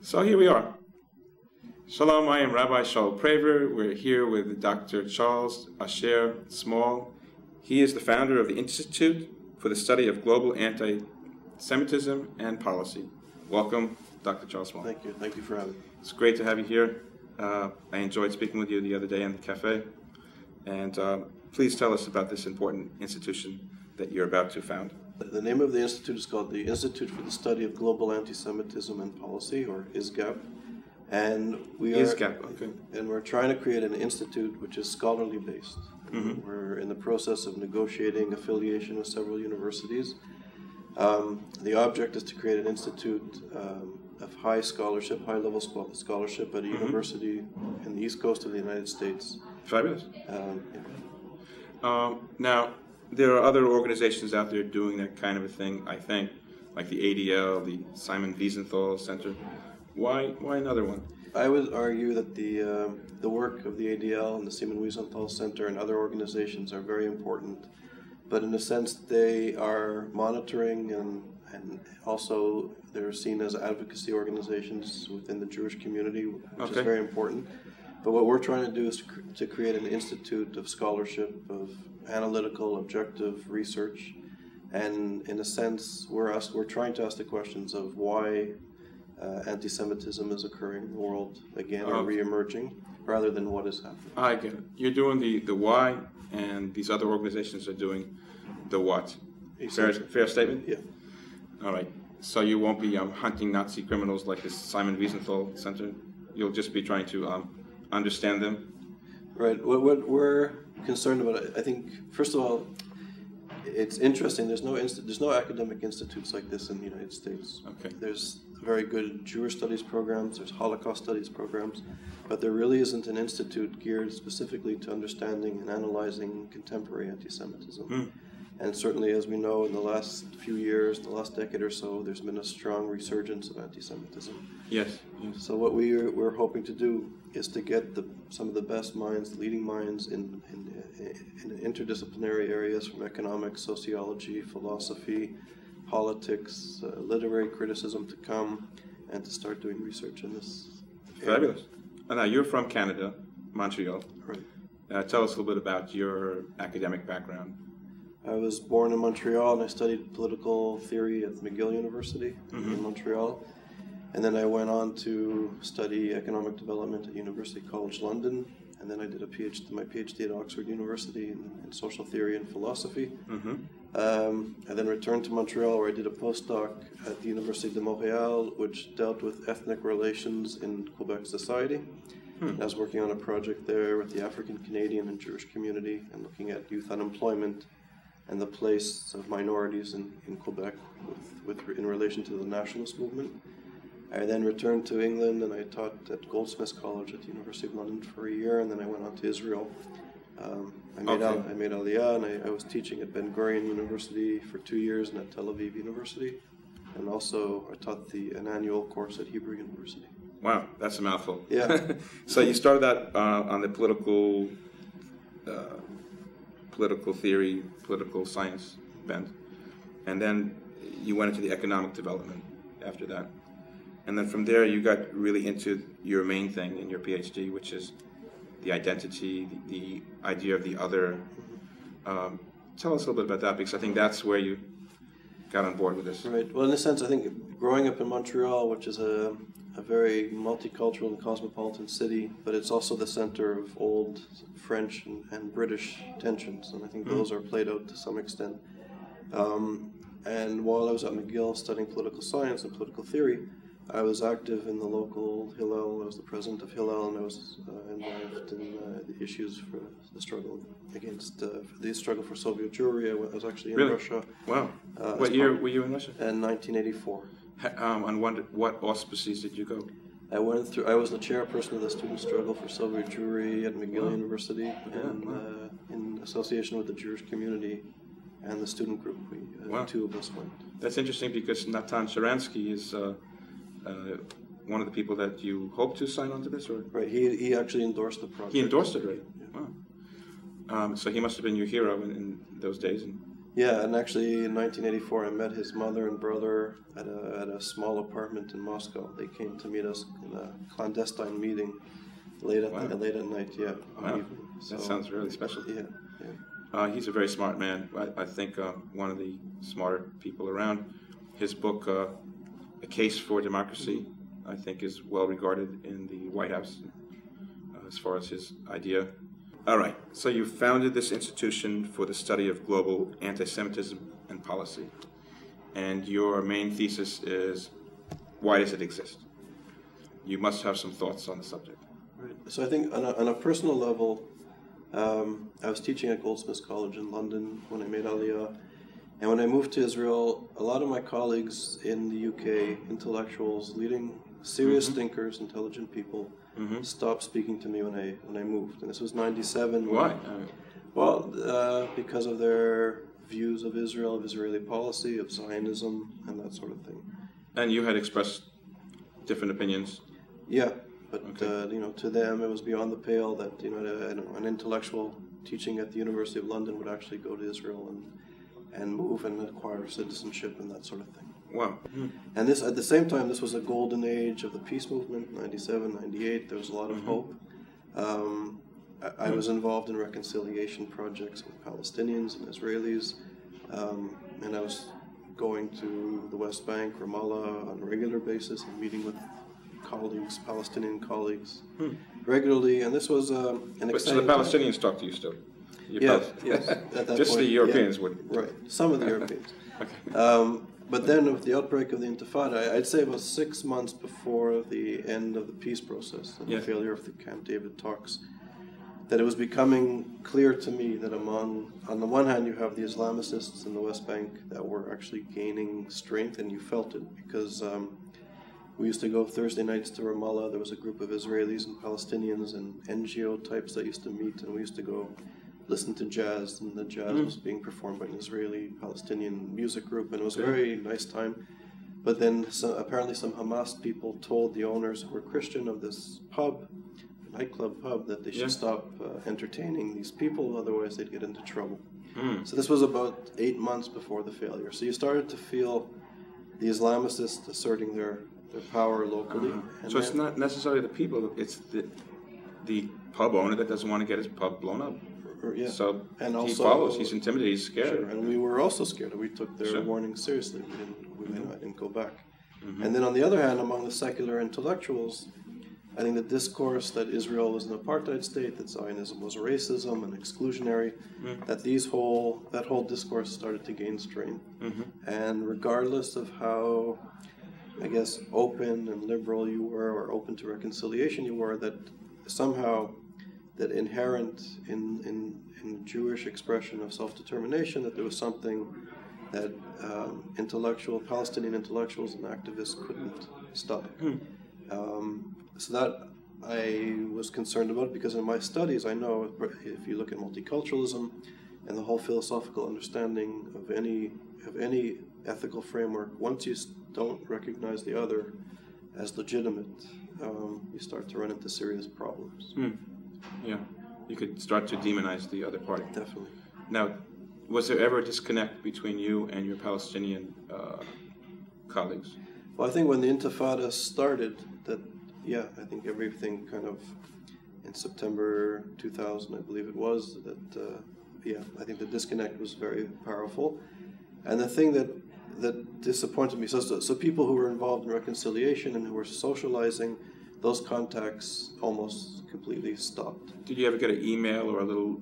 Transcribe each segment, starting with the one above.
So here we are. Shalom, I am Rabbi Shaul Praver. We're here with Dr. Charles Asher Small. He is the founder of the Institute for the Study of Global Anti-Semitism and Policy. Welcome, Dr. Charles Small. Thank you. Thank you for having me. It's great to have you here. I enjoyed speaking with you the other day in the cafe. And please tell us about this important institution that you're about to found. The name of the institute is called the Institute for the Study of Global Anti-Semitism and Policy, or ISGAP. And we are ISGAP, okay. And we're trying to create an institute which is scholarly based. Mm-hmm. We're in the process of negotiating affiliation with several universities. The object is to create an institute of high scholarship, high-level scholarship at a university in the East Coast of the United States. Fabulous. Yeah. Now, there are other organizations out there doing that kind of a thing, I think, like the ADL, the Simon Wiesenthal Center. Why another one? I would argue that the work of the ADL and the Simon Wiesenthal Center and other organizations are very important, but in a sense they are monitoring and also they're seen as advocacy organizations within the Jewish community, which is very important. But what we're trying to do is to create an institute of scholarship, of analytical, objective research, and in a sense, we're trying to ask the questions of why anti-Semitism is occurring in the world again, or re-emerging, rather than what is happening. I get it. You're doing the why, and these other organizations are doing the what. Fair statement? Yeah. All right. So you won't be hunting Nazi criminals like this Simon Wiesenthal Center? You'll just be trying to understand them? Right. What we're concerned about, I think, first of all, it's interesting. There's no academic institutes like this in the United States. Okay. There's very good Jewish studies programs. There's Holocaust studies programs, but there really isn't an institute geared specifically to understanding and analyzing contemporary anti-Semitism. And certainly, as we know, in the last few years, the last decade or so, there's been a strong resurgence of anti-Semitism. Yes. So what we're hoping to do is to get some of the best minds, leading minds in interdisciplinary areas from economics, sociology, philosophy, politics, literary criticism to come and to start doing research in this area. Fabulous. And now you're from Canada, Montreal. Right. Tell us a little bit about your academic background. I was born in Montreal and I studied political theory at McGill University in Montreal. And then I went on to study economic development at University College London. And then I did my PhD at Oxford University in social theory and philosophy. I then returned to Montreal where I did a postdoc at the Université de Montréal, which dealt with ethnic relations in Quebec society. I was working on a project there with the African, Canadian, and Jewish community and looking at youth unemployment and the place of minorities in Quebec in relation to the nationalist movement. I then returned to England and I taught at Goldsmiths College at the University of London for a year, and then I went on to Israel. I made Aliyah, and I was teaching at Ben Gurion University for 2 years and at Tel Aviv University. And also I taught an annual course at Hebrew University. Wow, that's a mouthful. Yeah. So you started that on the political theory, political science bent, and then you went into the economic development after that. And then from there you got really into your main thing in your PhD, which is the identity, the idea of the other. Tell us a little bit about that, because I think that's where you got on board with this. Right. Well, in a sense, I think growing up in Montreal, which is a very multicultural and cosmopolitan city, but it's also the center of old French and British tensions, and I think those are played out to some extent. And while I was at McGill studying political science and political theory, I was active in the local Hillel. I was the president of Hillel, and I was involved in the issues for the struggle against the struggle for Soviet Jewry. I was actually in Russia. Wow! What year were you in Russia? In 1984. On what auspices did you go? I was the chairperson of the student struggle for Soviet Jewry at McGill University, and in association with the Jewish community and the student group, two of us went. That's interesting, because Natan Sharansky is one of the people that you hope to sign on to this, or? Right, he actually endorsed the project. He endorsed it, right? Yeah. Wow. So he must have been your hero in those days. Yeah, and actually in 1984 I met his mother and brother at a small apartment in Moscow. They came to meet us in a clandestine meeting late at night, yeah. Wow, that sounds really special. Yeah. He's a very smart man. I think one of the smarter people around. His book, A Case for Democracy, I think is well regarded in the White House as far as his idea. All right, so you founded this institution for the study of global anti-Semitism and policy. And your main thesis is, why does it exist? You must have some thoughts on the subject. Right. So I think on a personal level, I was teaching at Goldsmiths College in London when I made Aliyah. And when I moved to Israel, a lot of my colleagues in the UK, intellectuals, leading serious thinkers, intelligent people, stopped speaking to me when I moved. And this was 97. Why? Well, because of their views of Israel, of Israeli policy, of Zionism, and that sort of thing. And you had expressed different opinions? Yeah, but to them it was beyond the pale that an intellectual teaching at the University of London would actually go to Israel and move and acquire citizenship and that sort of thing. Wow. And this, at the same time, this was a golden age of the peace movement, 97, 98. There was a lot of hope. I was involved in reconciliation projects with Palestinians and Israelis, and I was going to the West Bank, Ramallah, on a regular basis and meeting with colleagues, Palestinian colleagues, regularly. And this was an exciting So the Palestinians talk to you still? Yes. At that Just point, the Europeans wouldn't. Right, some of the Europeans. Okay. But then with the outbreak of the Intifada, I'd say about 6 months before the end of the peace process and the failure of the Camp David talks, that it was becoming clear to me that on the one hand you have the Islamicists in the West Bank that were actually gaining strength, and you felt it because we used to go Thursday nights to Ramallah. There was a group of Israelis and Palestinians and NGO types that used to meet, and we used to go listen to jazz, and the jazz was being performed by an Israeli-Palestinian music group, and it was a very nice time. But then apparently some Hamas people told the owners who were Christian of this pub, nightclub pub, that they should stop entertaining these people, otherwise they'd get into trouble. So this was about 8 months before the failure. So you started to feel the Islamicists asserting their power locally. So it's not necessarily the people, it's the pub owner that doesn't want to get his pub blown up. So and he follows, he's intimidated, he's scared. Sure, and we were also scared. We took their warning seriously. I didn't go back. And then on the other hand, among the secular intellectuals, I think the discourse that Israel was an apartheid state, that Zionism was racism and exclusionary, that whole discourse started to gain strength. And regardless of how, I guess, open and liberal you were, or open to reconciliation you were, that somehow that inherent in Jewish expression of self-determination, that there was something that Palestinian intellectuals and activists couldn't stop. So that I was concerned about, because in my studies I know if you look at multiculturalism and the whole philosophical understanding of any ethical framework, once you don't recognize the other as legitimate, you start to run into serious problems. Yeah, you could start to demonize the other party. Definitely. Now, was there ever a disconnect between you and your Palestinian colleagues? Well, I think when the Intifada started, I think everything kind of, in September 2000, I believe it was, I think the disconnect was very powerful. And the thing that disappointed me, so people who were involved in reconciliation and who were socializing, those contacts almost completely stopped. Did you ever get an email or a little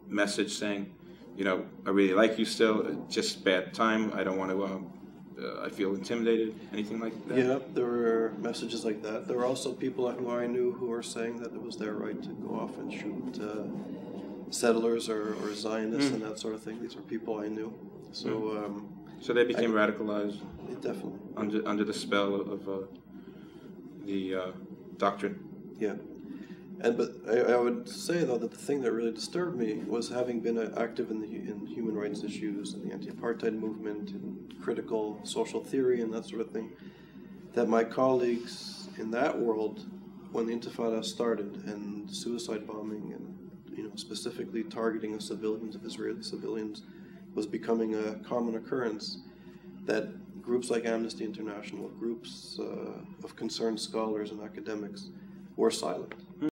message saying, I really like you still, just bad time, I don't want to, I feel intimidated, anything like that? Yeah, there were messages like that. There were also people who I knew who were saying that it was their right to go off and shoot settlers or Zionists and that sort of thing. These were people I knew. So so they became radicalized? Definitely. Under the spell of the doctrine? Yeah. But I would say, though, that the thing that really disturbed me was having been active in human rights issues and the anti-apartheid movement and critical social theory and that sort of thing, that my colleagues in that world, when the Intifada started and suicide bombing and specifically targeting of civilians, of Israeli civilians, was becoming a common occurrence, that groups like Amnesty International, groups of concerned scholars and academics were silent.